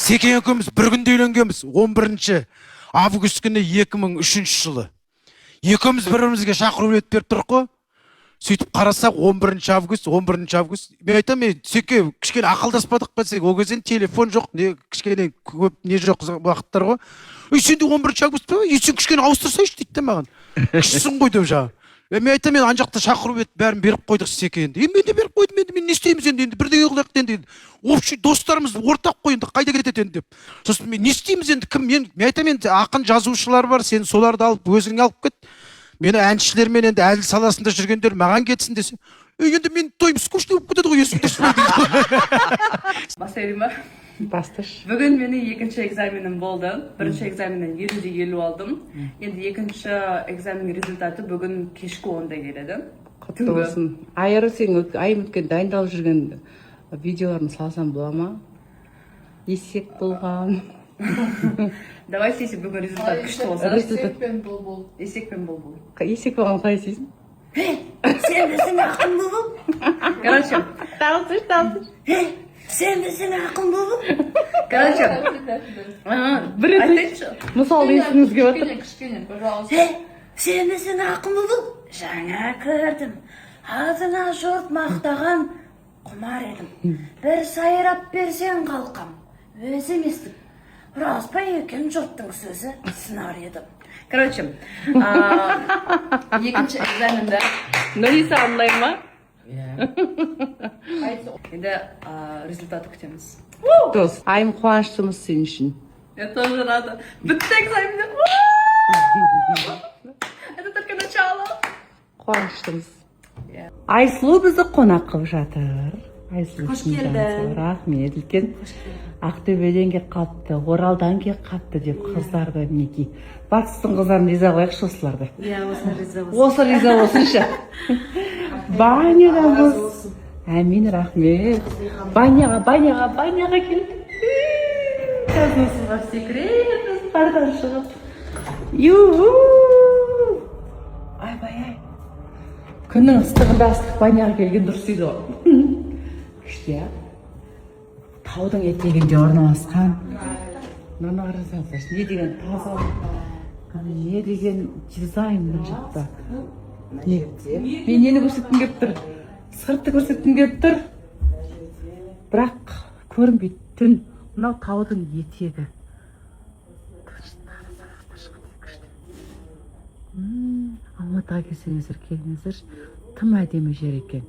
Секен екеуміз бір күнде үйленгенбіз, 11 август күні 2003 жылы. Екеуміз бір-бірімізге шақыру билет беріп тұрық қой. Сөйтіп қарасақ 11 август. Мен айтамын, Секе кішкене ақылдаспадық па десек, ол кезде телефон жоқ, не кішкене көп не жоқ уақыттар ғой. Сен де 11 август па? Сен кішкене ауыстырсайшы дейді маған. Кішісің ғой деп жаңа. Мен айтамын, ана жақта шақыру билет бәрін беріп қойдық Секе енді. Мен де беріп қойдым енді, мен не істейміз енді, бірдеңе қылайық енді. Общий достарымыз ортақ қой енді, қайда кетеді енді деп. Сосын мен не істейміз енді, кім мен айтамын енді, ақын жазушылар бар, сен соларды алып өзің алып кет. Мені әншілермен енді әзіл саласында жүргендер маған кетсін десе, енді мен тойым скучный болып кетеді ғой, есімде дейді. Бастайын ба? Басташ. Бүгін менің екінші экзаменім болды. Бірінші экзаменнен 50 алдым. Енді екінші экзаменнің результаты бүгін кешкі 10-да келеді. Құтты болсын. Айыры сен айым өткен дайындалып жүрген видеоларын салсам бола ма? Есек болған. Давай сесіп бүгін результат күшті болса. Есекпен бол. Есекпен бол. Есек болған қай сейсің? Сен біздің ақын болып. Короче. Талсыш. Сен біздің ақын болып. Короче. Бір айтайыншы. Мысалы есіңізге батыр. Кішкене, пожалуйста. Сен біздің ақын болып. Жаңа көрдім. Адына жұрт мақтаған құмар едім. Бір сайрап берсең қалқам. Өз еместік. Рас па екен жұрттың сөзі сынар едім. Короче, екінші экзаменді Нұрisa онлайн ма? енді результаты күтеміз. Дос, айым қуаныштымыз сен үшін. Я тоже рада. Бітті экзаменді. Это только начало. Қуаныштымыз. Айсұлу бізді қонақ қылып жатыр. Қош келді. Рахмет, үлкен Ақтөбеден кеп қапты, Оралдан кеп қапты деп қыздарды мінекей. Батыстың қыздарын риза қылайықшы осыларды. Иә, осыны риза болсын. Осы риза болсыншы. Баняға болсын. Әмин, рахмет. Баняға келді. Қазынысыға секрет, бардан шығып. Ай. Күннің ыстығында ыстық баняға келген дұрыс дейді ғой. Күшті, таудың етегінде орналасқан. Мына қарасаңыз, не деген таза, не деген дизайн мына жақта. Мен нені көрсеткім келіп тұр? Сыртты көрсеткім келіп тұр. Бірақ көрінбейді түн. Мынау таудың етегі. Алматыға келсеңіздер, келіңіздер. Тым әдемі жер екен.